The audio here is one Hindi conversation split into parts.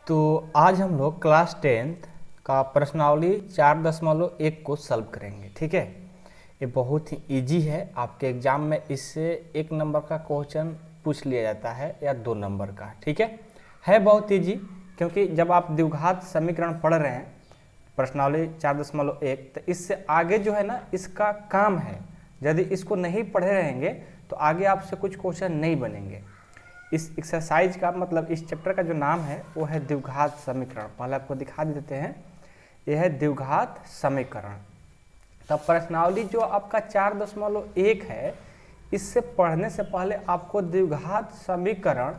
तो आज हम लोग क्लास 10th का प्रश्नावली 4.1 को सॉल्व करेंगे। ठीक है, ये बहुत ही इजी है। आपके एग्जाम में इससे 1 नंबर का क्वेश्चन पूछ लिया जाता है या 2 नंबर का। ठीक है बहुत इजी, क्योंकि जब आप द्विघात समीकरण पढ़ रहे हैं प्रश्नावली 4.1 तो इससे आगे जो है ना इसका काम है। यदि इसको नहीं पढ़े रहेंगे तो आगे आपसे कुछ क्वेश्चन नहीं बनेंगे। इस एक्सरसाइज का मतलब इस चैप्टर का जो नाम है वो है द्विघात समीकरण। पहले आपको दिखा देते हैं, यह है द्विघात समीकरण। तब प्रश्नावली जो आपका 4.1 है, इससे पढ़ने से पहले आपको द्विघात समीकरण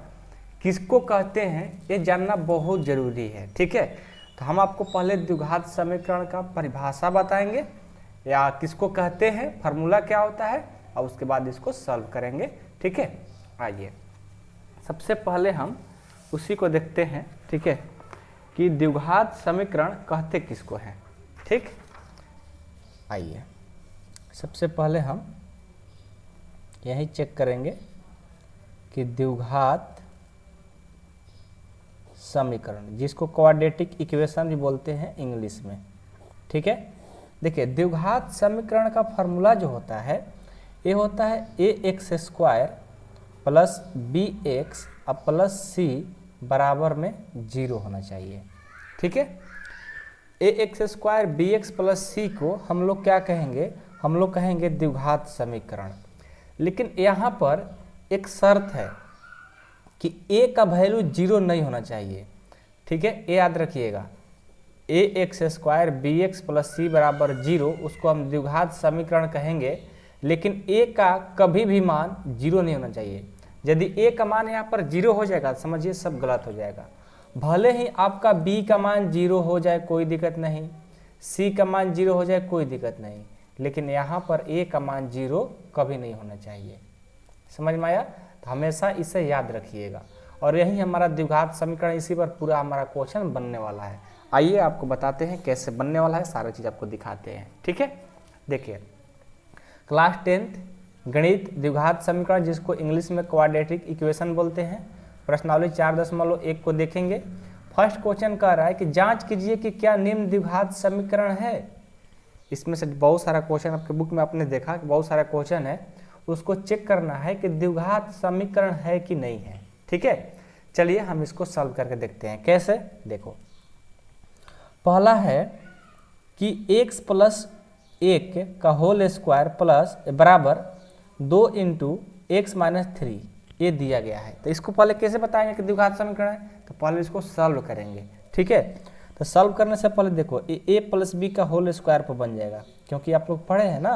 किसको कहते हैं ये जानना बहुत जरूरी है। ठीक है, तो हम आपको पहले द्विघात समीकरण का परिभाषा बताएंगे या किसको कहते हैं, फार्मूला क्या होता है, और उसके बाद इसको सॉल्व करेंगे। ठीक है, आइए सबसे पहले हम उसी को देखते हैं। ठीक है, कि द्विघात समीकरण कहते किसको हैं। ठीक, आइए सबसे पहले हम यही चेक करेंगे कि द्विघात समीकरण, जिसको क्वाड्रेटिक इक्वेशन भी बोलते हैं इंग्लिश में। ठीक है, देखिए द्विघात समीकरण का फार्मूला जो होता है ये होता है ax² प्लस bx अब प्लस c बराबर में 0 होना चाहिए। ठीक है, ax² bx प्लस c को हम लोग क्या कहेंगे, हम लोग कहेंगे द्विघात समीकरण। लेकिन यहाँ पर एक शर्त है कि a का वैल्यू 0 नहीं होना चाहिए। ठीक है, ये याद रखिएगा, ax² bx प्लस c बराबर 0 उसको हम द्विघात समीकरण कहेंगे। लेकिन a का कभी भी मान 0 नहीं होना चाहिए। यदि a का मान यहाँ पर 0 हो जाएगा समझिए सब गलत हो जाएगा। भले ही आपका b का मान 0 हो जाए कोई दिक्कत नहीं, c का मान 0 हो जाए कोई दिक्कत नहीं, लेकिन यहाँ पर a का मान 0 कभी नहीं होना चाहिए। समझ में आया? तो हमेशा इसे याद रखिएगा, और यही हमारा द्विघात समीकरण, इसी पर पूरा हमारा क्वेश्चन बनने वाला है। आइए आपको बताते हैं कैसे बनने वाला है, सारा चीज़ आपको दिखाते हैं। ठीक है, देखिए क्लास 10th गणित द्विघात समीकरण, जिसको इंग्लिश में क्वाड्रेटिक इक्वेशन बोलते हैं, प्रश्नावली 4.1 को देखेंगे। फर्स्ट क्वेश्चन कह रहा है कि जांच कीजिए कि क्या निम्न द्विघात समीकरण है। इसमें से बहुत सारा क्वेश्चन आपके बुक में आपने देखा कि बहुत सारा क्वेश्चन है, उसको चेक करना है कि द्विघात समीकरण है कि नहीं है। ठीक है, चलिए हम इसको सॉल्व करके देखते हैं कैसे। देखो पहला है कि x प्लस 1 का होल स्क्वायर प्लस बराबर 2 × x - 3 ये दिया गया है। तो इसको पहले कैसे बताएंगे कि द्विघात समीकरण है, तो पहले इसको सॉल्व करेंगे। ठीक है, तो सॉल्व करने से पहले देखो a प्लस b का होल स्क्वायर पर बन जाएगा, क्योंकि आप लोग पढ़े हैं ना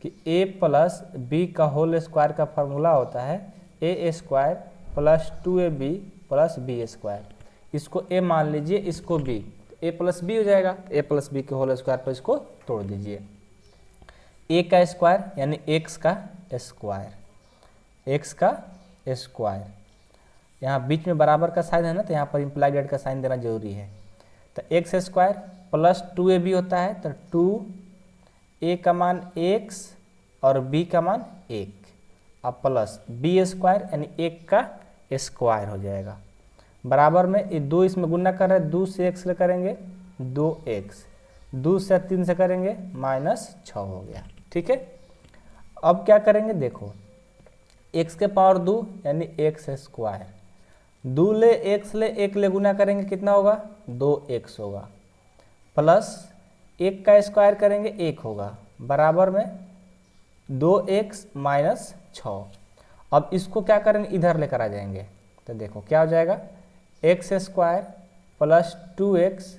कि a प्लस b का होल स्क्वायर का फार्मूला होता है a² plus 2ab plus b²। इसको a मान लीजिए, इसको b, a प्लस b हो जाएगा। a प्लस b के होल स्क्वायर पर इसको तोड़ दीजिए। a का स्क्वायर यानी x का स्क्वायर, x का स्क्वायर, यहाँ बीच में बराबर का साइन है ना, तो यहाँ पर इम्प्लाई डेट का साइन देना जरूरी है। तो x² प्लस 2ab होता है, तो 2a का मान x और b का मान 1, अब प्लस b² यानी 1 का स्क्वायर हो जाएगा। बराबर में ये 2 इसमें गुना कर रहे हैं, 2 से x करेंगे 2x, 2 से 3 से करेंगे -6 हो गया। ठीक है, अब क्या करेंगे, देखो x के पावर 2 यानी x², 2 ले x ले 1 ले गुना करेंगे कितना होगा 2x होगा, प्लस 1 का स्क्वायर करेंगे 1 होगा, बराबर में 2x - 6। अब इसको क्या करेंगे, इधर लेकर आ जाएंगे, तो देखो क्या हो जाएगा x² प्लस 2x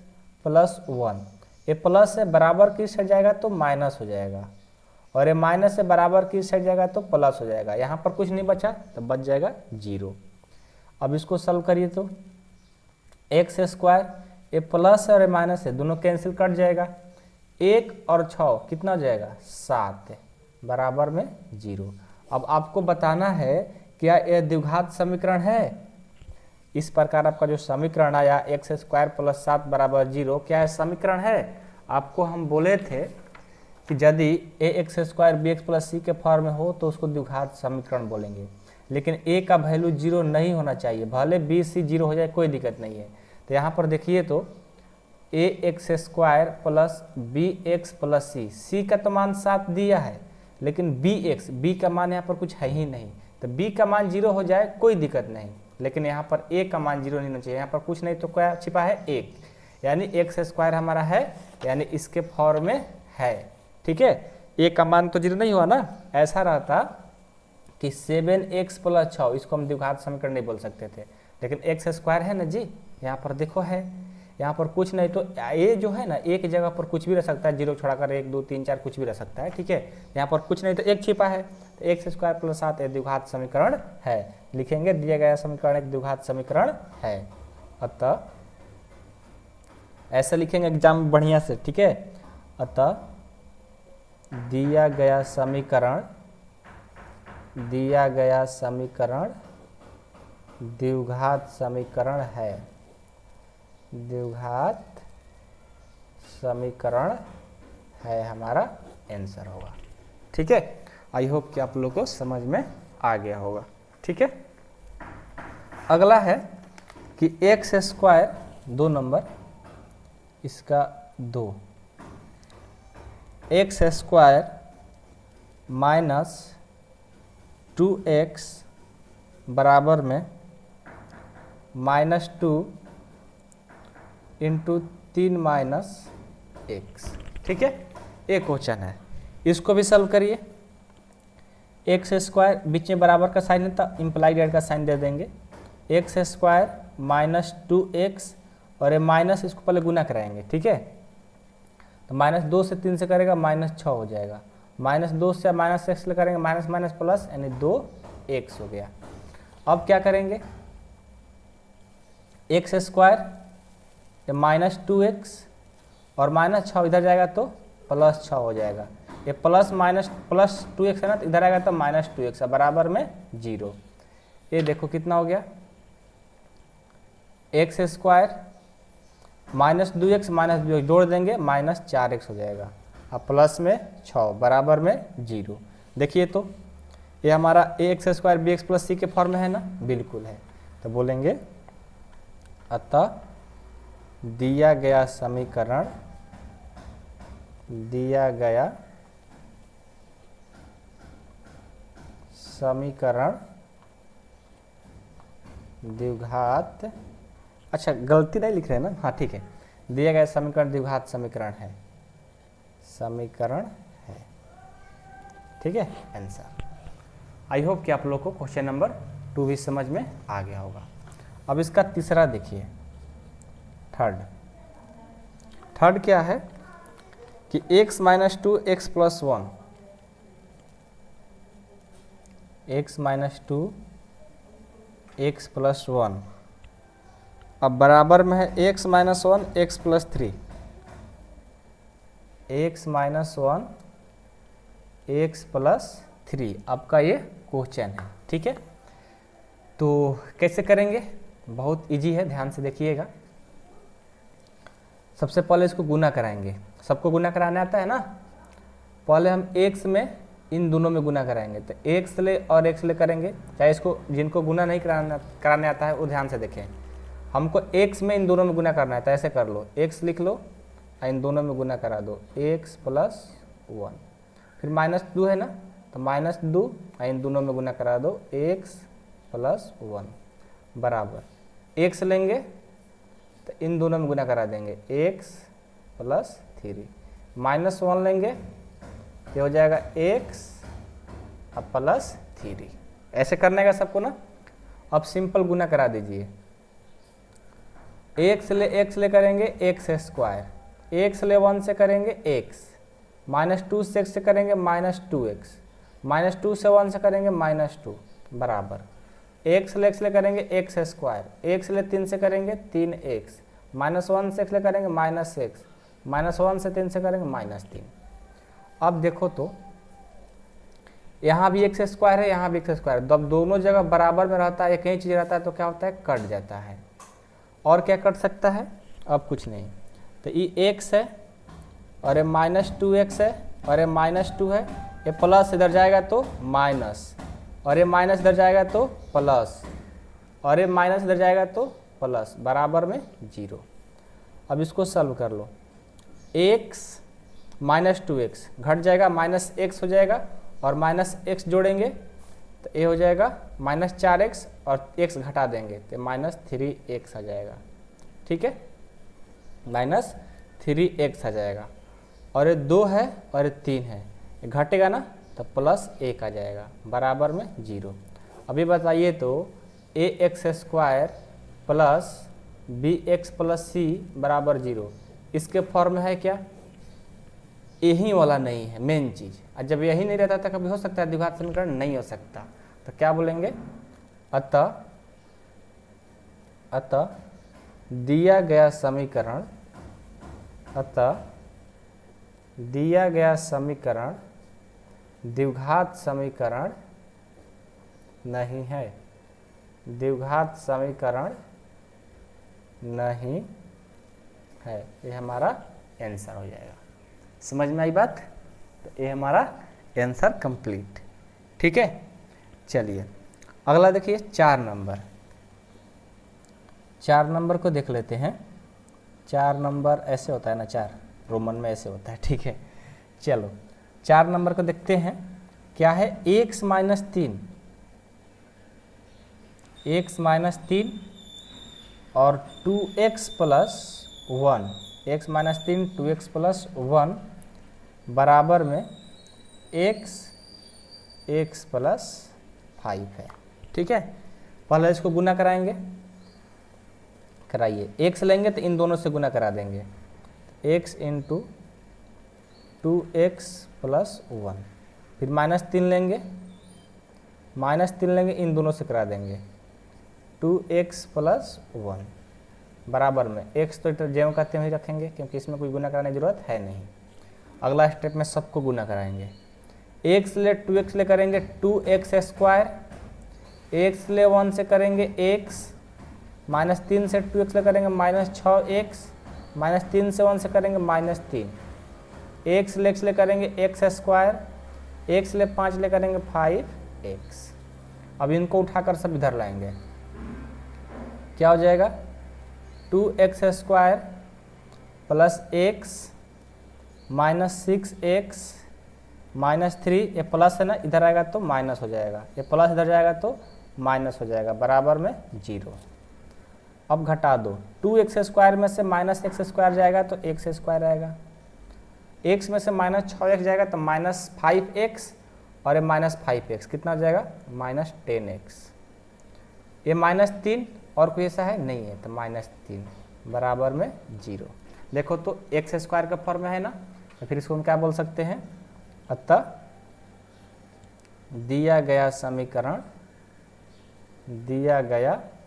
प्लस 1, ये प्लस से बराबर की साइड जाएगा तो माइनस हो जाएगा, और ये माइनस से बराबर की साइड जाएगा तो प्लस हो जाएगा। यहाँ पर कुछ नहीं बचा तो बच जाएगा 0। अब इसको सॉल्व करिए तो x², ये प्लस और ये माइनस है, दोनों कैंसिल कट जाएगा, 1 और 6 कितना हो जाएगा 7, बराबर में 0। अब आपको बताना है क्या यह द्विघात समीकरण है। इस प्रकार आपका जो समीकरण आया x² प्लस 7 बराबर 0, क्या है समीकरण है। आपको हम बोले थे कि यदि ax² bx प्लस c के फॉर्म में हो तो उसको द्विघात समीकरण बोलेंगे। लेकिन a का वैल्यू 0 नहीं होना चाहिए, भले b c 0 हो जाए कोई दिक्कत नहीं है। तो यहाँ पर देखिए तो a x square plus b x plus c, c का तो मान 7 दिया है, लेकिन बी का मान यहाँ पर कुछ है ही नहीं, तो बी का मान 0 हो जाए कोई दिक्कत नहीं, लेकिन यहाँ पर ए का मान 0 नहीं होना चाहिए। यहाँ पर कुछ नहीं तो क्या छिपा है, 1, यानी एक्स स्क्वायर हमारा है, यानी इसके फॉर्म में है। ठीक है, ए का मान तो 0 नहीं हुआ ना, ऐसा रहता कि 7x प्लस 6, इसको हम द्विघात समीकरण नहीं बोल सकते थे, लेकिन एक्स स्क्वायर है ना जी, यहाँ पर देखो है, यहाँ पर कुछ नहीं तो ए जो है ना, एक जगह पर कुछ भी रह सकता है, 0 छोड़ाकर 1 2 3 4 कुछ भी रह सकता है। ठीक है, यहाँ पर कुछ नहीं तो 1 छिपा है, तो एक्स स्क्वायर प्लस 7 एक द्विघात समीकरण है। लिखेंगे दिया गया समीकरण एक द्विघात समीकरण है, अतः ऐसे लिखेंगे एग्जाम में बढ़िया से। ठीक है, अतः दिया गया समीकरण द्विघात समीकरण है, द्विघात समीकरण है, हमारा आंसर होगा। ठीक है, आई होप कि आप लोगों को समझ में आ गया होगा। ठीक है, अगला है कि एक्स स्क्वायर 2 नंबर, इसका 2 एक्स स्क्वायर माइनस 2x बराबर में -2 इंटू 3 माइनस एक्स। ठीक है, एक क्वेश्चन है, इसको भी सॉल्व करिए। एक्स स्क्वायर बीच में बराबर का साइन है तो इम्प्लाइड एड का साइन दे देंगे, एक्स स्क्वायर माइनस 2x और ये माइनस, इसको पहले गुना कराएंगे। ठीक है, तो -2 से 3 से करेगा -6 हो जाएगा, -2 से -x करेंगे माइनस माइनस प्लस, यानी 2x हो गया। अब क्या करेंगे, एक्स स्क्वायर -2x और -6 इधर जाएगा तो +6 हो जाएगा, ये प्लस 2x है ना, तो इधर आएगा तो -2x बराबर में 0। ये देखो कितना हो गया, एक्स स्क्वायर -2x -2x जोड़ देंगे -4x हो जाएगा, अब प्लस में 6 बराबर में 0। देखिए तो ये हमारा x square b x plus c के फॉर्म में है ना, बिल्कुल है। तो बोलेंगे अतः दिया गया समीकरण द्विघात, अच्छा गलती नहीं लिख रहे हैं ना, हाँ ठीक है, दिया गया समीकरण द्विघात समीकरण है, ठीक है आंसर। आई होप कि आप लोग को क्वेश्चन नंबर 2 भी समझ में आ गया होगा। अब इसका तीसरा देखिए, थर्ड क्या है कि x - 2 x + 1, x - 2 x + 1 अब बराबर में है x - 1 x + 3, x - 1 x + 3 आपका ये क्वेश्चन है। ठीक है, तो कैसे करेंगे, बहुत इजी है, ध्यान से देखिएगा। सबसे पहले इसको गुना कराएंगे, सबको गुना कराने आता है ना, पहले हम x में इन दोनों में गुना कराएंगे, तो x ले और x ले करेंगे, चाहे इसको जिनको गुना नहीं कराने आता है वो ध्यान से देखें। हमको x में इन दोनों में गुना करना है, तो ऐसे कर लो, x लिख लो और इन दोनों में गुना करा दो, x + 1, फिर -2 है ना, तो -2 और इन दोनों में गुना करा दो, x + 1 बराबर x लेंगे तो इन दोनों में गुना करा देंगे, x + 3, -1 लेंगे तो हो जाएगा x + 3, ऐसे करने का सबको ना। अब सिंपल गुना करा दीजिए, x ले करेंगे x², x ले 1 से करेंगे x, -2 से x से करेंगे -2x, -2 से 1 से करेंगे -2 बराबर x ले करेंगे x², x ले 3 से करेंगे 3x, -1 से x ले करेंगे -x, -1 से 3 से करेंगे -3। अब देखो तो यहाँ भी x² है, यहाँ भी x², जब दोनों जगह बराबर में रहता है, एक ही चीज़ रहता है तो क्या होता है, कट जाता है। और क्या कट सकता है, अब कुछ नहीं, तो ये x है और ये -2x है और ये -2 है, ये प्लस इधर जाएगा तो माइनस, और ये माइनस इधर जाएगा तो प्लस, और ये माइनस इधर जाएगा तो प्लस बराबर में 0। अब इसको सॉल्व कर लो। x माइनस 2x घट जाएगा, माइनस x हो जाएगा और माइनस x जोड़ेंगे तो ये हो जाएगा माइनस 4x और x घटा देंगे तो माइनस 3x आ जाएगा। ठीक है, माइनस 3x आ जाएगा। और ये 2 है और ये 3 है, ये घटेगा ना तो प्लस 1 आ जाएगा बराबर में 0। अभी बताइए तो ax² plus bx plus c बराबर 0 इसके फॉर्म में है क्या? यही वाला नहीं है मेन चीज़। और जब यही नहीं रहता तो कभी हो सकता है द्विघात समीकरण नहीं हो सकता, तो क्या बोलेंगे? अतः दिया गया समीकरण द्विघात समीकरण नहीं है, द्विघात समीकरण नहीं है। ये हमारा आंसर हो जाएगा। समझ में आई बात? तो ये हमारा आंसर कंप्लीट। ठीक है, चलिए अगला देखिए 4 नंबर। 4 नंबर को देख लेते हैं। 4 नंबर ऐसे होता है ना, 4 रोमन में ऐसे होता है। ठीक है, चलो 4 नंबर को देखते हैं। क्या है? x माइनस 3 और 2x plus 1, x minus 3 2x plus 1 बराबर में x प्लस 5 है। ठीक है, पहले इसको गुना कराएंगे, कराइए। x लेंगे तो इन दोनों से गुना करा देंगे, x इंटू 2x प्लस 1। फिर माइनस 3 लेंगे, इन दोनों से करा देंगे 2x प्लस 1 बराबर में x तो जेम कहते हुए रखेंगे क्योंकि इसमें कोई गुना कराने की जरूरत है नहीं। अगला स्टेप में सबको गुना कराएंगे। x ले 2x ले करेंगे 2x², x ले 1 से करेंगे x, माइनस 3 से 2x ले करेंगे माइनस 6x, माइनस 3 से 1 से करेंगे माइनस 3, x ले करेंगे x², x ले 5 ले करेंगे 5x। अब इनको उठाकर सब इधर लाएंगे, क्या हो जाएगा? 2x² plus x minus 6x minus 3, ये प्लस है ना, इधर आएगा तो माइनस हो जाएगा, ये प्लस इधर जाएगा तो माइनस हो जाएगा बराबर में 0। अब घटा दो, 2x² में से माइनस x² जाएगा तो x² आएगा, x में से माइनस 6x जाएगा तो माइनस 5x और ये माइनस 5x कितना हो जाएगा? Minus 10x। ये माइनस 3 और कोई ऐसा है नहीं है तो माइनस 3 बराबर में 0। देखो तो x² का फॉर्म है ना, तो फिर इसको हम क्या बोल सकते हैं? अतः दिया गया समीकरण द्विघात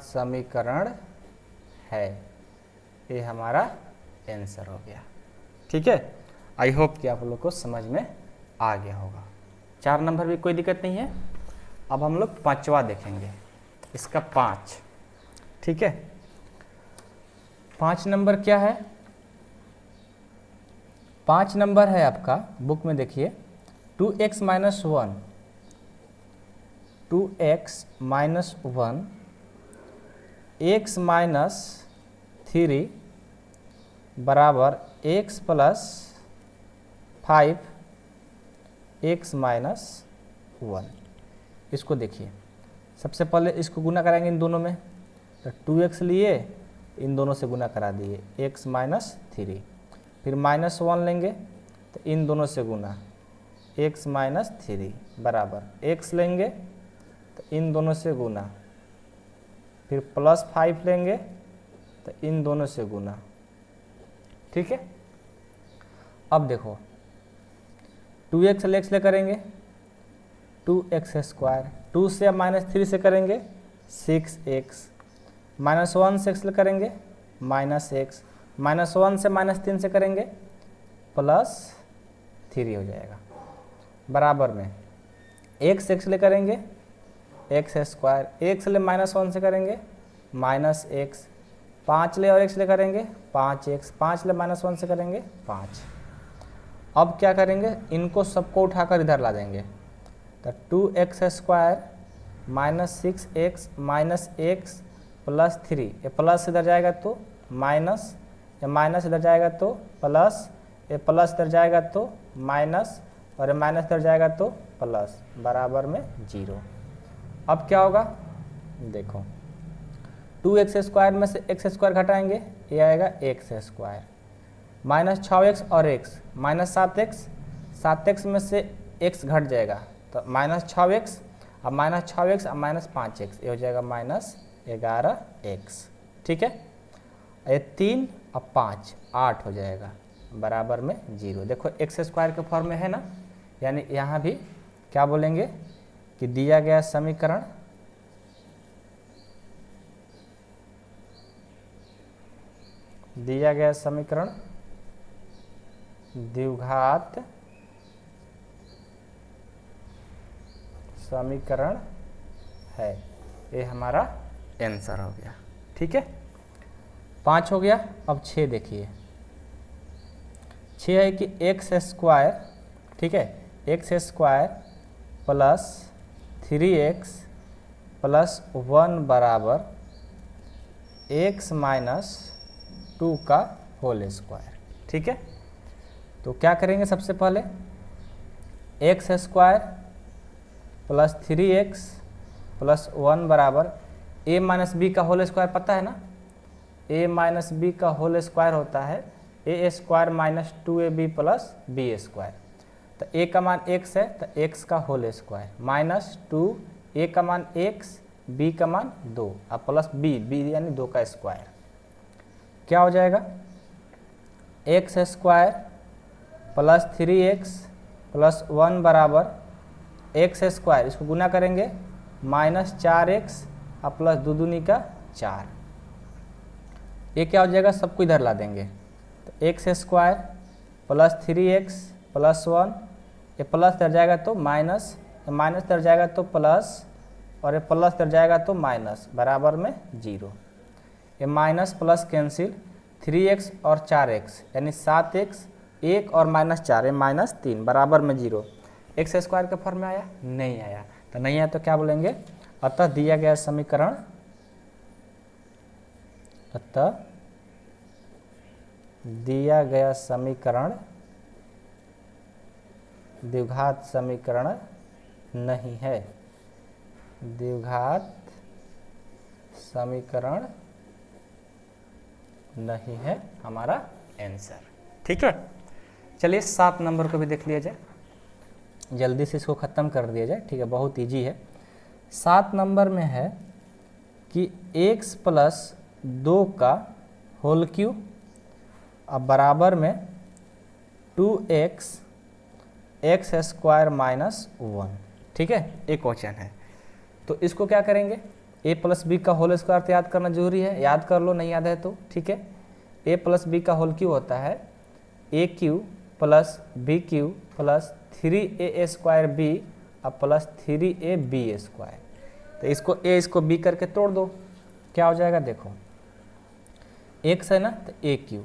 समीकरण है। ये हमारा आंसर हो गया। ठीक है, आई होप कि आप लोग को समझ में आ गया होगा। 4 नंबर भी कोई दिक्कत नहीं है। अब हम लोग 5वां देखेंगे, इसका 5। ठीक है, 5 नंबर क्या है? 5 नंबर है आपका बुक में देखिए 2x minus 1, 2x minus 1 x minus 3 बराबर x प्लस 5 x माइनस 1। इसको देखिए, सबसे पहले इसको गुना कराएंगे इन दोनों में, तो 2x लिए इन दोनों से गुना करा दिए x माइनस 3, फिर माइनस 1 लेंगे तो इन दोनों से गुना x माइनस 3 बराबर x लेंगे तो इन दोनों से गुना, फिर प्लस 5 लेंगे तो इन दोनों से गुना। ठीक है, अब देखो 2x ले x ले करेंगे 2x², 2 से माइनस 3 से करेंगे 6x, माइनस 1 से x ले करेंगे माइनस x, माइनस 1 से माइनस 3 से करेंगे प्लस 3 हो जाएगा बराबर में x ले करेंगे x², x ले माइनस 1 से करेंगे माइनस x, 5 ले और x ले करेंगे 5x, 5 ले माइनस 1 से करेंगे 5। अब क्या करेंगे, इनको सबको उठाकर इधर ला देंगे, तो 2x² minus 6x minus x plus 3, ये प्लस इधर जाएगा तो माइनस, ये माइनस इधर जाएगा तो प्लस, ये प्लस इधर जाएगा तो माइनस, और ये माइनस इधर जाएगा तो प्लस, बराबर में 0। अब क्या होगा देखो, 2x² में से x² घटाएंगे, ये आएगा x², माइनस 6x और x माइनस 7x, 7x में से x घट जाएगा तो माइनस 6x, अब माइनस 6x अब माइनस 5x, ये हो जाएगा माइनस 11x। ठीक है, ये 3 अब 5 8 हो जाएगा, बराबर में 0। देखो x² के फॉर्म में है ना, यानी यहाँ भी क्या बोलेंगे कि दिया गया समीकरण द्विघात समीकरण है, ये हमारा आंसर हो गया। ठीक है, 5 हो गया। अब 6 देखिए, 6 है कि x², ठीक है, x² प्लस 3x प्लस 1 बराबर x माइनस 2 का होल स्क्वायर। ठीक है, तो क्या करेंगे, सबसे पहले x² प्लस 3x प्लस 1 बराबर a माइनस बी का होल स्क्वायर पता है ना, a माइनस बी का होल स्क्वायर होता है a² minus 2ab plus b²। तो a का मान x है तो x का होल स्क्वायर माइनस 2, a का मान x, b का मान 2, अब प्लस b यानी 2 का स्क्वायर। क्या हो जाएगा, x² प्लस 3x प्लस 1 बराबर x², इसको गुना करेंगे माइनस 4x और प्लस 2 दूनी का 4, ये क्या हो जाएगा, सबको इधर ला देंगे तो x² प्लस 3x प्लस 1, ये प्लस इधर जाएगा तो माइनस, माइनस इधर जाएगा तो प्लस, और ये प्लस इधर जाएगा तो माइनस, बराबर में 0। ये माइनस प्लस कैंसिल, 3x और 4x यानी 7x, 1 और माइनस 4 है माइनस 3, बराबर में 0। x² के फॉर्म में आया, नहीं आया, तो नहीं आया तो क्या बोलेंगे, अतः दिया गया समीकरण, अतः दिया गया समीकरण द्विघात समीकरण नहीं है, द्विघात समीकरण नहीं है हमारा आंसर। ठीक है, चलिए 7 नंबर को भी देख लिया जाए, जल्दी से इसको ख़त्म कर दिया जाए। ठीक है, बहुत इजी है। 7 नंबर में है कि x प्लस 2 का होल क्यूब अब बराबर में 2x x² माइनस 1। ठीक है, एक क्वेश्चन है, तो इसको क्या करेंगे, a प्लस बी का होल स्क्वायर तो याद करना जरूरी है, याद कर लो, नहीं याद है तो ठीक है। a प्लस बी का होल क्यूब होता है a³ plus b³ plus 3a² b अब प्लस 3ab²। तो इसको a इसको b करके तोड़ दो, क्या हो जाएगा, देखो x है ना तो a³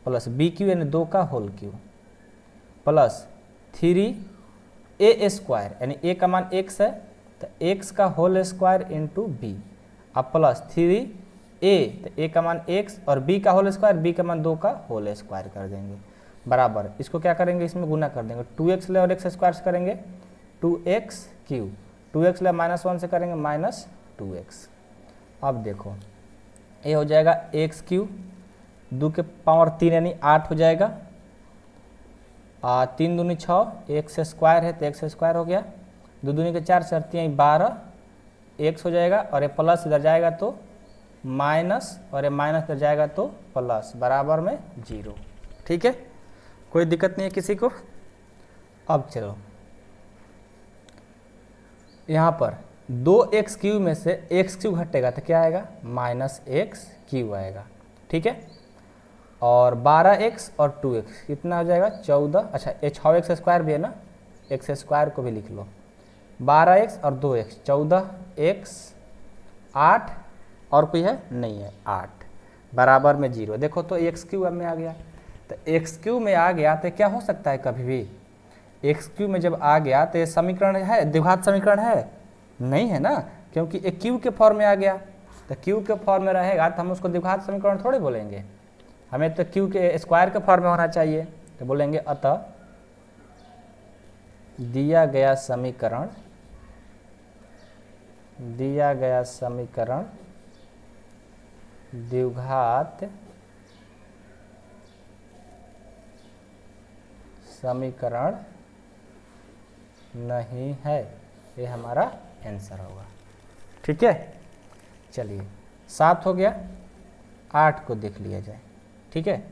प्लस b³ यानी 2 का होल क्यूब प्लस 3a² यानी a का मान x है तो x का होल स्क्वायर इंटू b अब प्लस 3a, तो a का मान x और b का होल स्क्वायर, b का मान 2 का होल स्क्वायर कर देंगे, बराबर इसको क्या करेंगे, इसमें गुना कर देंगे, 2x ले और x² से करेंगे 2x³, 2x ले माइनस 1 से करेंगे माइनस 2x। अब देखो ये हो जाएगा x³ 2 के पावर 3 यानी 8 हो जाएगा, 3 दूनी 6, x² है तो x² हो गया, 2 दूनी के 4 से 12 x हो जाएगा, और ये प्लस इधर जाएगा तो माइनस, और ये माइनस इधर जाएगा तो प्लस, बराबर में 0। ठीक है, कोई दिक्कत नहीं है किसी को। अब चलो यहाँ पर 2x³ में से x³ घटेगा तो क्या आएगा, माइनस x³ आएगा। ठीक है, और 12x और 2x कितना हो जाएगा 14, अच्छा ये 6x² भी है ना, x² को भी लिख लो, 12x और 2x 14x 8 और कोई है नहीं है 8, बराबर में 0। देखो तो x³ में आ गया, तो एक्स क्यू में आ गया तो क्या हो सकता है कभी भी, एक्स क्यू में जब आ गया तो ये समीकरण है, द्विघात समीकरण है नहीं है ना, क्योंकि एक क्यू के फॉर्म में आ गया। तो क्यू के फॉर्म में रहेगा तो हम उसको द्विघात समीकरण थोड़े बोलेंगे, हमें तो क्यू के स्क्वायर के फॉर्म में होना चाहिए। तो बोलेंगे अतः दिया गया समीकरण द्विघात समीकरण नहीं है, ये हमारा आंसर होगा। ठीक है, चलिए 7 हो गया, 8 को देख लिया जाए। ठीक है,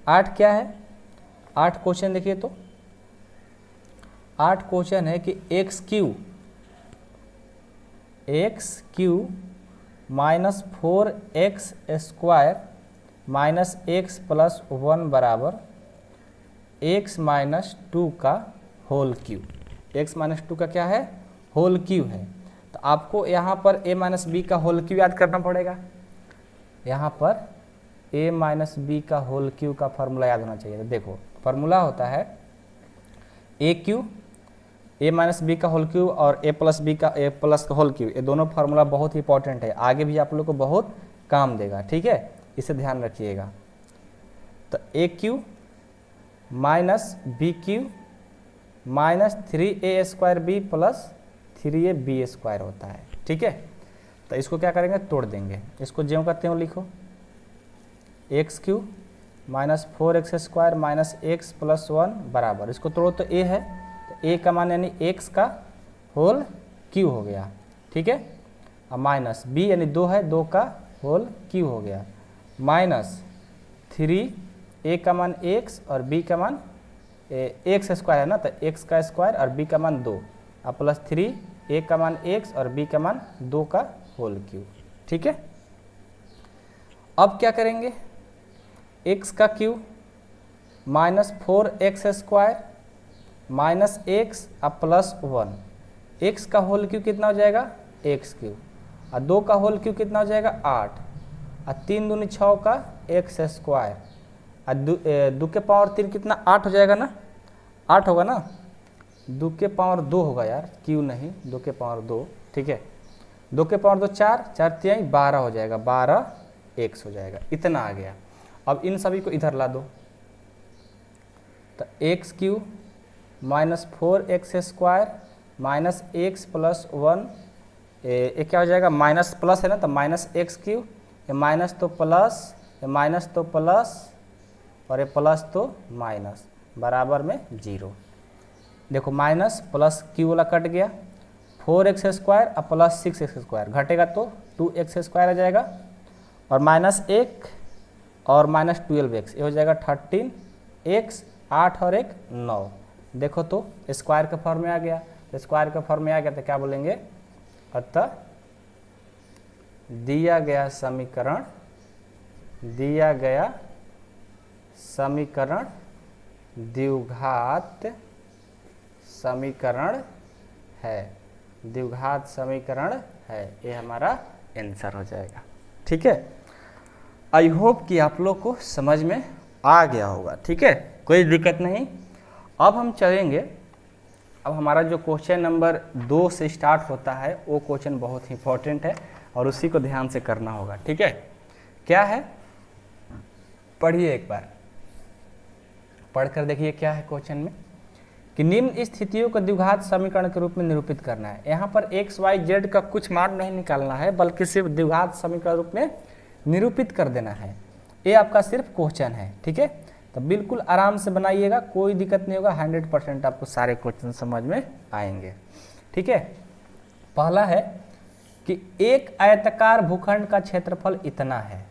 8 क्या है, 8 क्वेश्चन देखिए तो 8 क्वेश्चन है कि x Q minus 4x square minus x plus 1 बराबर x माइनस 2 का होल क्यू। x माइनस 2 का क्या है, होल क्यू है। तो आपको यहाँ पर a माइनस बी का होल क्यू याद करना पड़ेगा। यहाँ पर a माइनस बी का होल क्यू का फॉर्मूला याद होना चाहिए। तो देखो फॉर्मूला होता है a माइनस बी का होल क्यू और a प्लस का होल क्यू, ये दोनों फार्मूला बहुत ही इंपॉर्टेंट है, आगे भी आप लोग को बहुत काम देगा। ठीक है, इसे ध्यान रखिएगा। तो a q minus b q minus 3a square b plus 3ab square होता है। ठीक है, तो इसको क्या करेंगे, तोड़ देंगे, इसको ज्यों का त्यों लिखो, x Q minus 4x square minus x plus 1 बराबर, इसको तोड़ो तो a है, तो a का मान यानी x का होल क्यू हो गया। ठीक है, अब माइनस b यानी 2 है, 2 का होल क्यू हो गया, माइनस 3 a का मान x और b का मान एक्स स्क्वायर है ना, तो x का स्क्वायर और b का मान 2, और प्लस 3 a का मान x और b का मान 2 का होल क्यू। ठीक है, अब क्या करेंगे, x का Q minus 4x square minus x और प्लस 1, x का होल क्यू कितना हो जाएगा, एक्स क्यू, और 2 का होल क्यू कितना हो जाएगा 8, और 3 दूनी 6 का एक्स स्क्वायर, और 2 के पावर 3 कितना 8 हो जाएगा ना, 8 होगा ना, 2 के पावर 2 होगा यार, क्यू नहीं, 2 के पावर 2। ठीक है, 2 के पावर 2 4, 4 3 12 हो जाएगा, 12 एक्स हो जाएगा, इतना आ गया। अब इन सभी को इधर ला दो, तो x Q minus 4x square minus x plus 1, ये क्या हो जाएगा, माइनस प्लस है ना, तो माइनस एक्स क्यू, ये माइनस तो प्लस, ये माइनस तो प्लस, और ये प्लस तो माइनस, बराबर में 0। देखो माइनस प्लस क्यू वाला कट गया, 4x स्क्वायर और प्लस 6x स्क्वायर घटेगा तो 2x स्क्वायर आ जाएगा, और माइनस 1 और माइनस 12x, ये हो जाएगा 13x, 8 और 1 9। देखो तो स्क्वायर के फॉर्म में आ गया, तो स्क्वायर के फॉर्म में आ गया तो क्या बोलेंगे, अतः दिया गया समीकरण द्विघात समीकरण है, द्विघात समीकरण है, ये हमारा आंसर हो जाएगा। ठीक है, आई होप कि आप लोग को समझ में आ गया होगा। ठीक है, कोई दिक्कत नहीं। अब हम चलेंगे, अब हमारा जो क्वेश्चन नंबर 2 से स्टार्ट होता है वो क्वेश्चन बहुत ही इंपॉर्टेंट है और उसी को ध्यान से करना होगा। ठीक है, क्या है, पढ़िए एक बार, पढ़कर देखिए क्या है क्वेश्चन में, कि निम्न स्थितियों को द्विघात समीकरण के रूप में निरूपित करना है। यहाँ पर x y z का कुछ मान नहीं निकालना है, बल्कि सिर्फ द्विघात समीकरण रूप में निरूपित कर देना है। ये आपका सिर्फ क्वेश्चन है। ठीक है, तो बिल्कुल आराम से बनाइएगा, कोई दिक्कत नहीं होगा, 100% आपको सारे क्वेश्चन समझ में आएंगे। ठीक है, पहला है कि एक आयताकार भूखंड का क्षेत्रफल इतना है।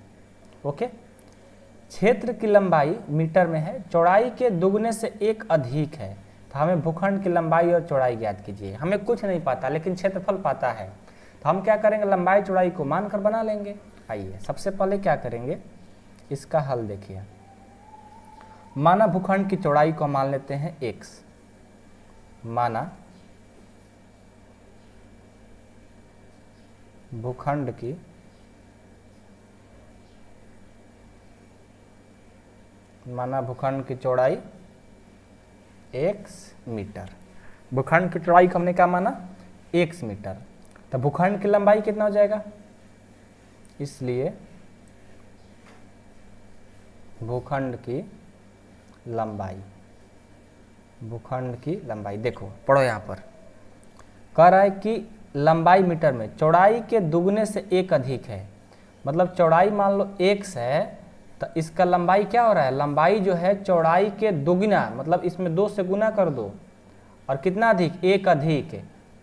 ओके, क्षेत्र की लंबाई मीटर में है, चौड़ाई के दुगने से 1 अधिक है। तो हमें भूखंड की लंबाई और चौड़ाई ज्ञात कीजिए। हमें कुछ नहीं पता लेकिन क्षेत्रफल पता है, तो हम क्या करेंगे, लंबाई चौड़ाई को मानकर बना लेंगे। आइए सबसे पहले क्या करेंगे, इसका हल देखिए। माना भूखंड की चौड़ाई को मान लेते हैं x, माना भूखंड की माना भूखंड की चौड़ाई x मीटर, भूखंड की चौड़ाई को हमने क्या माना x मीटर, तो भूखंड की लंबाई कितना हो जाएगा, इसलिए भूखंड की लंबाई देखो पढ़ो यहाँ पर कह रहा है कि लंबाई मीटर में चौड़ाई के दुगने से एक अधिक है, मतलब चौड़ाई मान लो x है तो इसका लंबाई क्या हो रहा है, लंबाई जो है चौड़ाई के दुगना, मतलब इसमें 2 से गुना कर दो और कितना अधिक, एक अधिक,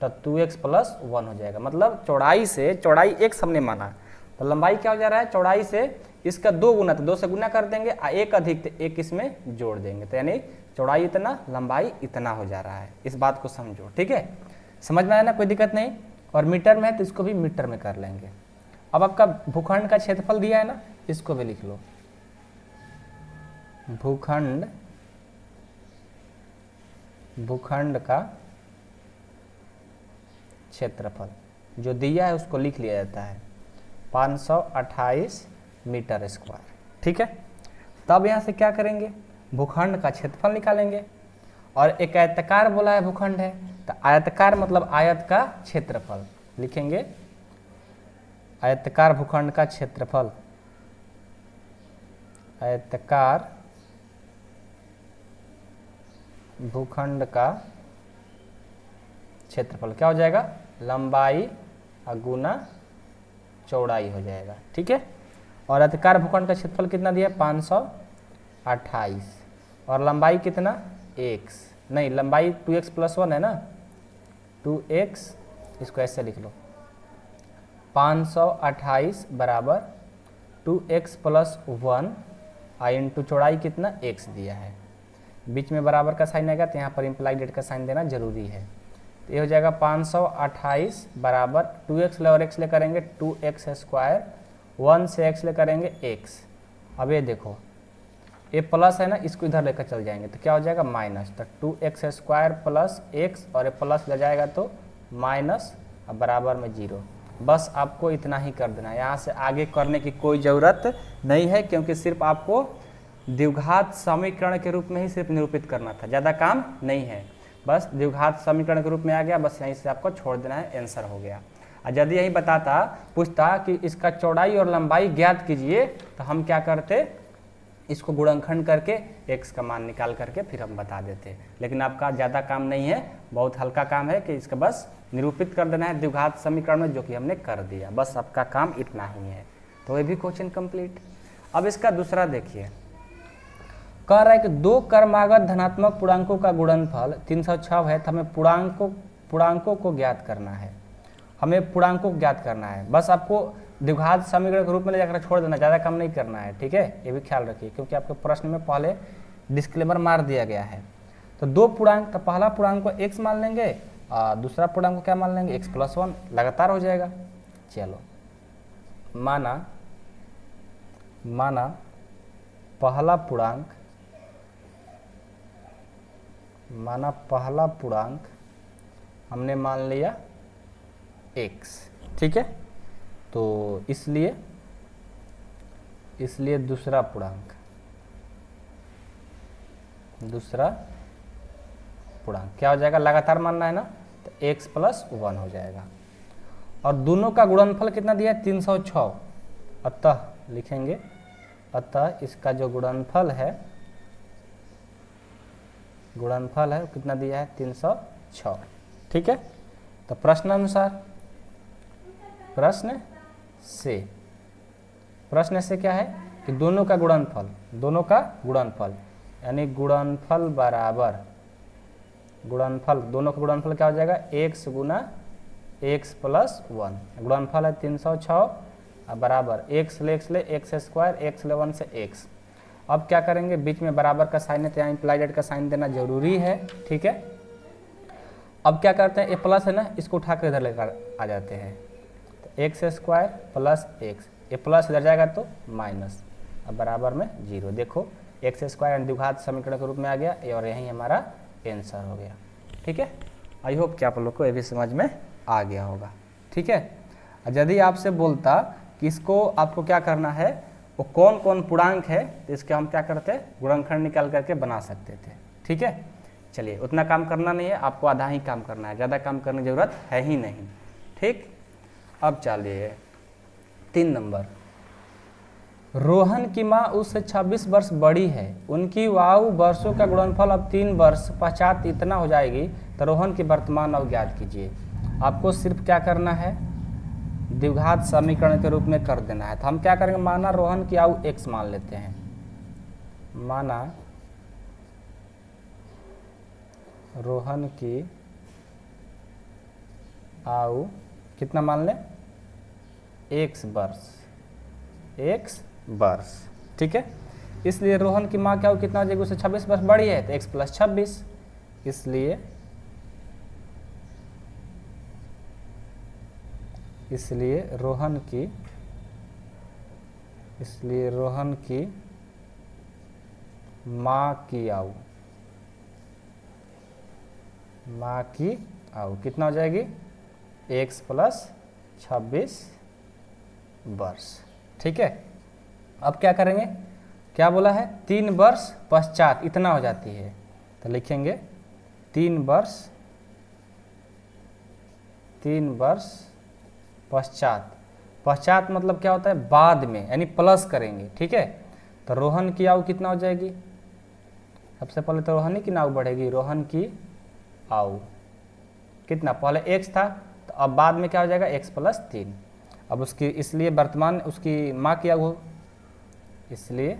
तो 2x + 1 हो जाएगा। मतलब चौड़ाई से, चौड़ाई x हमने माना तो लंबाई क्या हो जा रहा है, चौड़ाई से इसका 2 गुना, तो 2 से गुना कर देंगे, एक अधिक तो एक इसमें जोड़ देंगे, तो यानी चौड़ाई इतना लंबाई इतना हो जा रहा है। इस बात को समझो, ठीक है, समझ में आया ना, कोई दिक्कत नहीं। और मीटर में है तो इसको भी मीटर में कर लेंगे। अब आपका भूखंड का क्षेत्रफल दिया है ना, इसको भी लिख लो, भूखंड का क्षेत्रफल जो दिया है उसको लिख लिया जाता है 528 मीटर स्क्वायर, ठीक है। तब यहाँ से क्या करेंगे, भूखंड का क्षेत्रफल निकालेंगे, और एक आयताकार बोला है भूखंड है, तो आयताकार मतलब आयत का क्षेत्रफल लिखेंगे, आयताकार भूखंड का क्षेत्रफल, आयताकार भूखंड का क्षेत्रफल क्या हो जाएगा, लंबाई गुना चौड़ाई हो जाएगा, ठीक है। और आयताकार भूखंड का क्षेत्रफल कितना दिया है, 528, और लंबाई कितना, x नहीं, लंबाई 2x + 1 है ना, 2x, इसको ऐसे लिख लो, 528 बराबर 2x + 1 इंटू चौड़ाई कितना, x दिया है, बीच में बराबर का साइन आएगा तो यहाँ पर इम्प्लाई डेट का साइन देना जरूरी है। तो ये हो जाएगा 528 बराबर 2x ले और x ले करेंगे 2x², 1 से x ले करेंगे x। अब ये देखो ये प्लस है ना, इसको इधर लेकर चल जाएंगे तो क्या हो जाएगा माइनस, तो 2x² + x, और ये प्लस ले जाएगा तो माइनस, अब बराबर में 0। बस आपको इतना ही कर देना है, यहाँ से आगे करने की कोई ज़रूरत नहीं है, क्योंकि सिर्फ आपको द्विघात समीकरण के रूप में ही सिर्फ निरूपित करना था, ज़्यादा काम नहीं है। बस द्विघात समीकरण के रूप में आ गया, बस यहीं से आपको छोड़ देना है, आंसर हो गया। और यदि यही बताता, पूछता कि इसका चौड़ाई और लंबाई ज्ञात कीजिए, तो हम क्या करते, इसको गुणनखंड करके x का मान निकाल करके फिर हम बता देते। लेकिन आपका ज़्यादा काम नहीं है, बहुत हल्का काम है कि इसका बस निरूपित कर देना है द्विघात समीकरण में, जो कि हमने कर दिया, बस आपका काम इतना ही है। तो ये भी क्वेश्चन कंप्लीट। अब इसका दूसरा देखिए, कह रहा है कि 2 क्रमागत धनात्मक पूर्णांकों का गुणनफल 306 है, तो हमें पूर्णांकों को ज्ञात करना है, बस आपको द्विघात समीकरण के रूप में ले जाकर छोड़ देना, ज़्यादा काम नहीं करना है, ठीक है, ये भी ख्याल रखिए, क्योंकि आपके प्रश्न में पहले डिस्क्लेमर मार दिया गया है। तो 2 पूर्णांक, तो पहला पूर्णांक को x मान लेंगे और दूसरा पूर्णांक को क्या मान लेंगे, x + 1, लगातार हो जाएगा। चलो माना पहला पूर्णांक हमने मान लिया x, ठीक है, तो इसलिए दूसरा पूर्णांक क्या हो जाएगा, लगातार मानना है ना, तो x + 1 हो जाएगा। और दोनों का गुणनफल कितना दिया है, 306, अतः लिखेंगे, अतः इसका जो गुणनफल है वो कितना दिया है, 306, ठीक है। तो प्रश्नानुसार, प्रश्न से क्या है कि दोनों का गुणनफल, यानी गुणनफल बराबर, दोनों का गुणनफल क्या हो जाएगा, x गुना x + 1, गुणनफल है 306 बराबर x ले x² x ले 1 से x। अब क्या करेंगे, बीच में बराबर का साइन है तो यहाँ इम्प्लाई डेट का साइन देना जरूरी है, ठीक है। अब क्या करते हैं, ये प्लस है ना, इसको उठाकर इधर लेकर आ जाते हैं, तो x² + x, ये प्लस इधर जाएगा तो माइनस, अब बराबर में 0। देखो x² द्विघात समीकरण के रूप में आ गया, और यही हमारा आंसर हो गया, ठीक है। आई होप कि आप लोग को ये भी समझ में आ गया होगा, ठीक है। यदि आपसे बोलता कि इसको आपको क्या करना है, वो कौन कौन पूर्णांक है, तो इसके हम क्या करते हैं, गुणनखंड निकाल करके बना सकते थे। ठीक है, चलिए उतना काम करना नहीं है, आपको आधा ही काम करना है, ज़्यादा काम करने की जरूरत है ही नहीं। ठीक, अब चलिए 3 नंबर, रोहन की माँ उससे 26 वर्ष बड़ी है, उनकी वायु वर्षों का गुणनफल अब 3 वर्ष पश्चात इतना हो जाएगी, तो रोहन की वर्तमान आयु ज्ञात कीजिए। आपको सिर्फ क्या करना है, द्विघात समीकरण के रूप में कर देना है। तो हम क्या करेंगे, माना रोहन की आयु x मान लेते हैं, माना रोहन की आयु कितना मान लें, x वर्ष, x वर्ष। ठीक है, इसलिए रोहन की माँ की आयु कितना हो जाएगी, उससे 26 वर्ष बड़ी है, तो x + 26, इसलिए रोहन की माँ की आयु कितना हो जाएगी, x + 26 वर्ष। ठीक है, अब क्या करेंगे, क्या बोला है, 3 वर्ष पश्चात इतना हो जाती है, तो लिखेंगे 3 वर्ष पश्चात मतलब क्या होता है, बाद में, यानी प्लस करेंगे। ठीक है, तो रोहन की आयु कितना हो जाएगी, सबसे पहले तो रोहन की आयु बढ़ेगी, रोहन की आयु कितना, पहले x था, तो अब बाद में क्या हो जाएगा, x + 3। अब उसकी, इसलिए वर्तमान उसकी माँ की आयु, इसलिए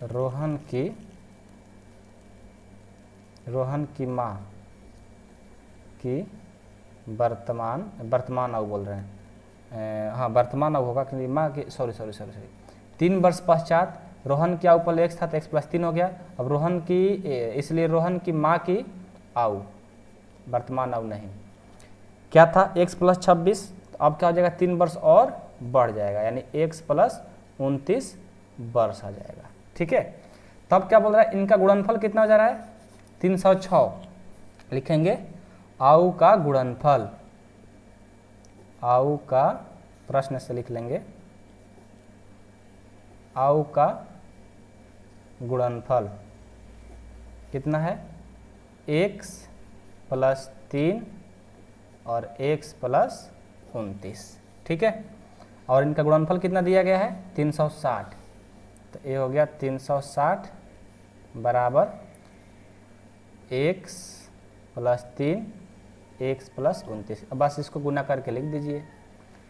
रोहन की माँ की वर्तमान आयु बोल रहे हैं, हाँ वर्तमान आयु होगा, क्योंकि माँ की, सॉरी 3 वर्ष पश्चात रोहन की आयु पहले x था, तो x + 3 हो गया। अब रोहन की, इसलिए रोहन की माँ की आयु, वर्तमान आयु नहीं, क्या था, x + 26, तो अब क्या हो जाएगा, 3 वर्ष और बढ़ जाएगा, यानी x + 29 वर्ष आ जाएगा। ठीक है, तब क्या बोल रहा है, इनका गुणनफल कितना हो जा रहा है, 306। लिखेंगे आयु का गुणनफल, आयु का, प्रश्न से लिख लेंगे, आयु का गुणनफल कितना है, x + 3 और x + 29। ठीक है, और इनका गुणनफल कितना दिया गया है, 360, तो ये हो गया 360 बराबर x + 3 x + 29। अब बस इसको गुना करके लिख दीजिए,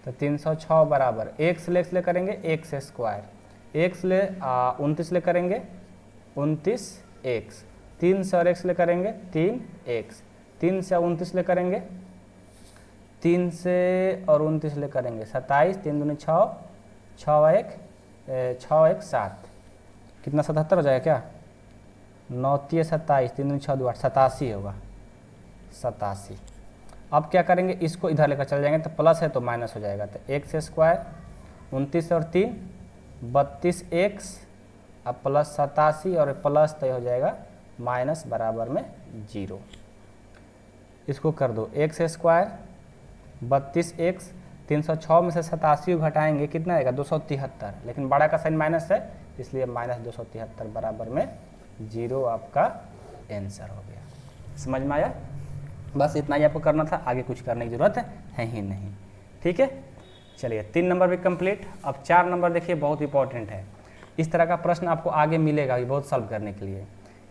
तो 306 बराबर x ले करेंगे x², x ले 29 ले करेंगे 29x, 3 से और x ले करेंगे 3x, 3 से 29 ले करेंगे, 3 से और 29 ले करेंगे 27, 3 दूनी 6, 6 1 7, कितना 77 हो जाएगा क्या, 9 × 27, 3 दूनी 6 2 8, 87 होगा, 87। अब क्या करेंगे, इसको इधर लेकर चल जाएंगे, तो प्लस है तो माइनस हो जाएगा, तो x² 29 और 3 32x, अब प्लस 87 और प्लस तो हो जाएगा माइनस बराबर में 0। इसको कर दो, x² 32x, 306 में से 87 घटाएंगे कितना आएगा, 273, लेकिन बड़ा का साइन माइनस है, इसलिए -273 बराबर में 0 आपका आंसर हो गया। समझ में आया, बस इतना ही आपको करना था, आगे कुछ करने की जरूरत है ही नहीं। ठीक है, चलिए 3 नंबर भी कंप्लीट। अब 4 नंबर देखिए, बहुत इंपॉर्टेंट है, इस तरह का प्रश्न आपको आगे मिलेगा भी बहुत सॉल्व करने के लिए।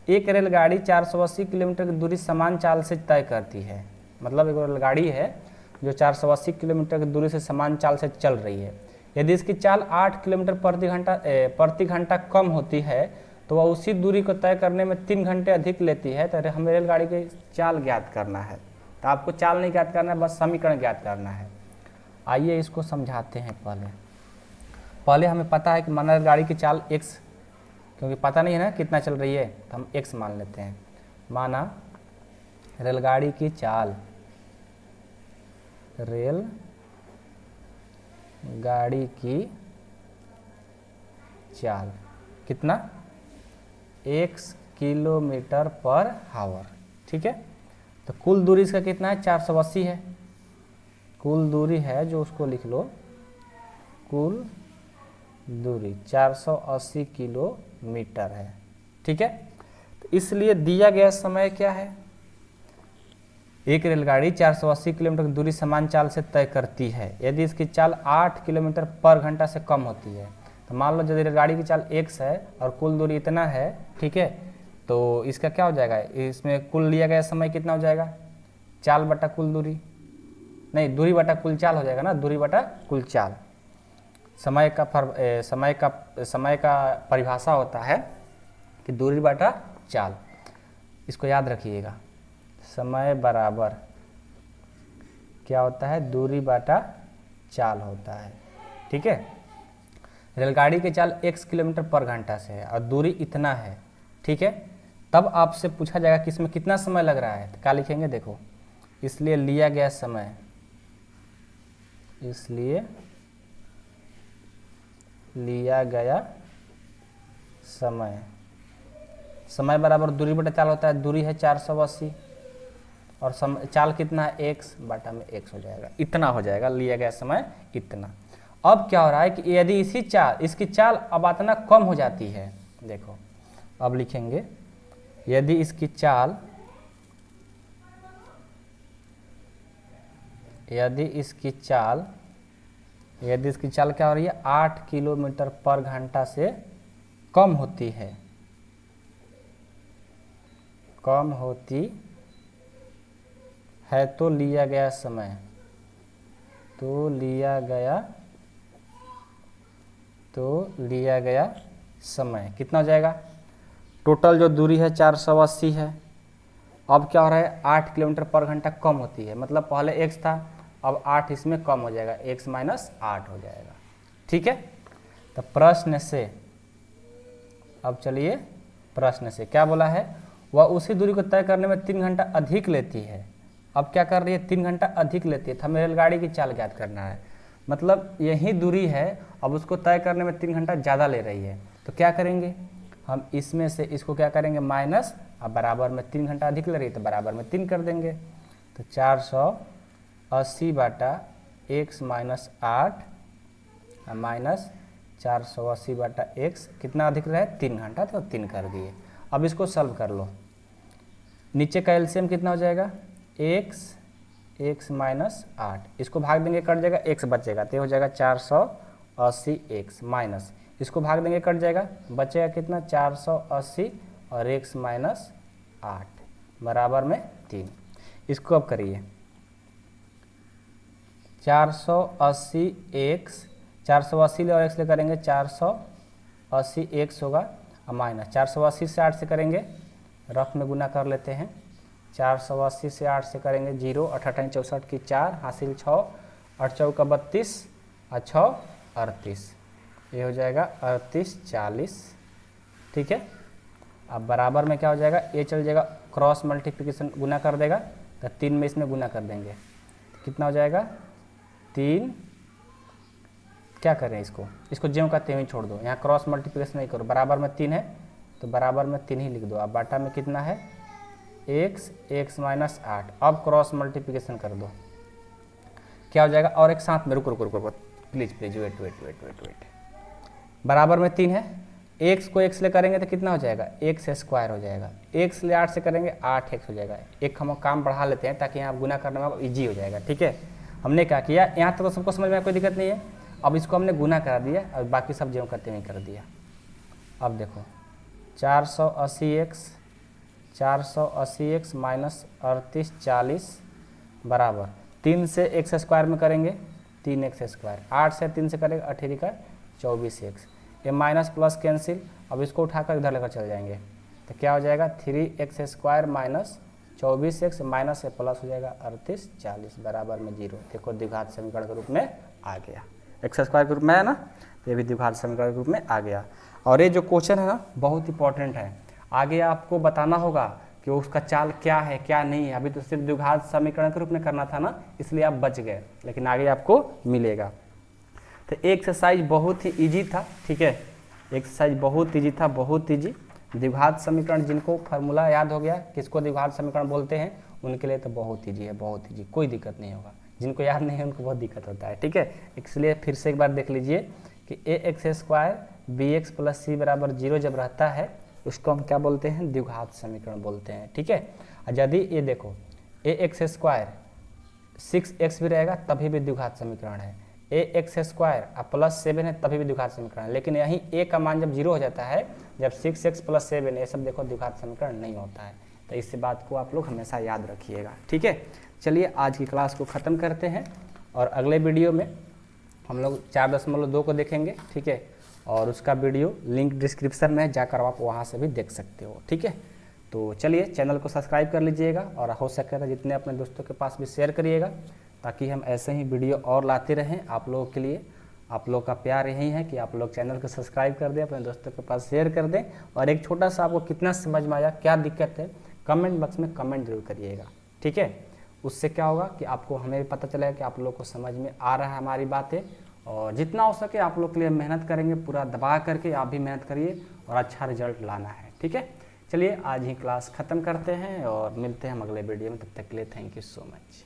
एक रेलगाड़ी 480 किलोमीटर की दूरी समान चाल से तय करती है, मतलब एक रेलगाड़ी है जो 480 किलोमीटर की दूरी से समान चाल से चल रही है। यदि इसकी चाल 8 किलोमीटर प्रति घंटा कम होती है तो वह उसी दूरी को तय करने में 3 घंटे अधिक लेती है। तो हमें रेलगाड़ी की चाल ज्ञात करना है, तो आपको चाल नहीं ज्ञात करना है, बस समीकरण ज्ञात करना है। आइए इसको समझाते हैं। पहले हमें पता है कि माना रेलगाड़ी की चाल x, क्योंकि पता नहीं है ना कितना चल रही है, तो हम x मान लेते हैं। माना रेलगाड़ी की चाल, रेलगाड़ी की चाल कितना, x किलोमीटर पर आवर। ठीक है, तो कुल दूरी इसका कितना है, 480 है। कुल दूरी है जो उसको लिख लो कुल दूरी 480 किलोमीटर है। ठीक है, तो इसलिए दिया गया समय क्या है, एक रेलगाड़ी 480 किलोमीटर की दूरी समान चाल से तय करती है यदि इसकी चाल 8 किलोमीटर पर घंटा से कम होती है। तो मान लो यदि रेलगाड़ी की चाल x है और कुल दूरी इतना है, ठीक है, तो इसका क्या हो जाएगा, इसमें कुल लिया गया समय कितना हो जाएगा, चाल बटा कुल दूरी, नहीं दूरी बटा कुल चाल हो जाएगा ना, दूरी बटा कुल चाल। समय का परिभाषा होता है कि दूरी बटा चाल, इसको याद रखिएगा। समय बराबर क्या होता है, दूरी बटा चाल होता है। ठीक है, रेलगाड़ी की चाल x किलोमीटर पर घंटा से है और दूरी इतना है। ठीक है, तब आपसे पूछा जाएगा कि इसमें कितना समय लग रहा है, तो क्या लिखेंगे, देखो, इसलिए लिया गया समय, इसलिए लिया गया समय, समय बराबर दूरी बटा चाल होता है, दूरी है 480 और चाल कितना है, x बटा में x हो जाएगा, इतना हो जाएगा, लिया गया समय इतना। अब क्या हो रहा है कि यदि इसकी चाल अब इतना कम हो जाती है, देखो अब लिखेंगे, यदि इसकी चाल क्या हो रही है, 8 किलोमीटर पर घंटा से कम होती है, तो लिया गया समय कितना हो जाएगा, टोटल जो दूरी है 480 है, अब क्या हो रहा है 8 किलोमीटर पर घंटा कम होती है, मतलब पहले x था, अब 8 इसमें कम हो जाएगा, x माइनस 8 हो जाएगा। ठीक है, तो प्रश्न से, अब चलिए प्रश्न से क्या बोला है, वह उसी दूरी को तय करने में 3 घंटा अधिक लेती है। अब क्या कर रही है, 3 घंटा अधिक लेती है, तो हमें रेलगाड़ी की चाल ज्ञात करना है, मतलब यही दूरी है, अब उसको तय करने में 3 घंटा ज़्यादा ले रही है, तो क्या करेंगे हम, इसमें से इसको क्या करेंगे माइनस, अब बराबर में 3 घंटा अधिक ले रही है तो बराबर में 3 कर देंगे, तो 480 बटा x माइनस 8 माइनस 480 बटा x कितना अधिक रहे, 3 घंटा, तो 3 कर दिए। अब इसको सॉल्व कर लो, नीचे का एलसीएम कितना हो जाएगा, x माइनस 8, इसको भाग देंगे कट जाएगा, x बचेगा, तो हो जाएगा 480x माइनस, इसको भाग देंगे कट जाएगा, बचेगा कितना 480 और x माइनस 8 बराबर में 3। इसको अब करिए, 480 ले और x ले करेंगे 480x होगा और माइनस 480 से 8 से करेंगे, रफ में गुना कर लेते हैं, 480 से 8 से करेंगे 0, 8 8 64 की 4 हासिल 6, 8 चौका 32 और 6 38, ये हो जाएगा 38 40। ठीक है, अब बराबर में क्या हो जाएगा, ये चल जाएगा क्रॉस मल्टीप्लिकेशन गुना कर देगा, तो 3 में इसमें गुना कर देंगे, तो कितना हो जाएगा 3, क्या करें इसको ज्यों का त्यों ही छोड़ दो, यहाँ क्रॉस मल्टीप्लिकेशन नहीं करो, बराबर में 3 है तो बराबर में 3 ही लिख दो। अब बाटा में कितना है x माइनस 8, अब क्रॉस मल्टीप्लिकेशन कर दो, क्या हो जाएगा, और एक साथ में रुको प्लीज वेट, बराबर में 3 है, x को x ले करेंगे तो कितना हो जाएगा, x स्क्वायर हो जाएगा, x ले 8 से करेंगे 8x हो जाएगा, एक हम काम बढ़ा लेते हैं ताकि यहाँ गुना करने में ईजी हो जाएगा। ठीक है, हमने क्या किया, यहाँ तक तो सबको समझ में कोई दिक्कत नहीं है, अब इसको हमने गुना करा दिया और बाकी सब ज्यों करते हुए कर दिया। अब देखो 480x माइनस 38 40 बराबर 3 से x स्क्वायर में करेंगे 3x स्क्वायर, 8 से 3 से करेंगे 18 का 24x, ये माइनस प्लस कैंसिल, अब इसको उठाकर इधर लेकर चल जाएंगे तो क्या हो जाएगा 3x square minus 24x minus plus हो जाएगा 38 40 बराबर में 0। देखो द्विघात समीकरण के रूप में आ गया, x स्क्वायर के रूप में है ना, ये भी द्विघात समीकरण के रूप में आ गया। और ये जो क्वेश्चन है ना बहुत इंपॉर्टेंट है, आगे आपको बताना होगा कि उसका चाल क्या है क्या नहीं है, अभी तो सिर्फ द्विघात समीकरण के रूप में करना था ना, इसलिए आप बच गए, लेकिन आगे आपको मिलेगा। तो एक्सरसाइज बहुत ही इजी था। ठीक है, एक्सरसाइज बहुत इजी था, बहुत इजी। द्विघात समीकरण जिनको फार्मूला याद हो गया किसको द्विघात समीकरण बोलते हैं उनके लिए तो बहुत इजी है, बहुत इजी, कोई दिक्कत नहीं होगा। जिनको याद नहीं है उनको बहुत दिक्कत होता है, ठीक है। इसलिए फिर से एक बार देख लीजिए कि a x square b x plus c बराबर 0 जब रहता है उसको हम क्या बोलते हैं, द्विघात समीकरण बोलते हैं, ठीक है। और यदि ये देखो ए एक्स स्क्वायर 6x भी रहेगा तभी भी द्विघात समीकरण है, ए एक्स स्क्वायर प्लस 7 है तभी भी द्विघात समीकरण है, लेकिन यहीं ए का मान जब 0 हो जाता है, जब 6x प्लस 7 ये सब देखो द्विघात समीकरण नहीं होता है। तो इस बात को आप लोग हमेशा याद रखिएगा, ठीक है। चलिए आज की क्लास को ख़त्म करते हैं और अगले वीडियो में हम लोग 4.2 को देखेंगे, ठीक है। और उसका वीडियो लिंक डिस्क्रिप्शन में है, जाकर आप वहाँ से भी देख सकते हो, ठीक है। तो चलिए चैनल को सब्सक्राइब कर लीजिएगा और हो सके तो जितने अपने दोस्तों के पास भी शेयर करिएगा, ताकि हम ऐसे ही वीडियो और लाते रहें आप लोगों के लिए। आप लोग का प्यार यही है कि आप लोग चैनल को सब्सक्राइब कर दें, अपने दोस्तों के पास शेयर कर दें। और एक छोटा सा आपको कितना समझ में आया, क्या दिक्कत है, कमेंट बॉक्स में कमेंट जरूर करिएगा, ठीक है। उससे क्या होगा कि आपको हमें भी पता चलेगा कि आप लोग को समझ में आ रहा है हमारी बातें। और जितना हो सके आप लोग के लिए मेहनत करेंगे, पूरा दबा करके आप भी मेहनत करिए और अच्छा रिजल्ट लाना है, ठीक है। चलिए आज ही क्लास ख़त्म करते हैं और मिलते हैं हम अगले वीडियो में, तब तक के लिए थैंक यू सो मच।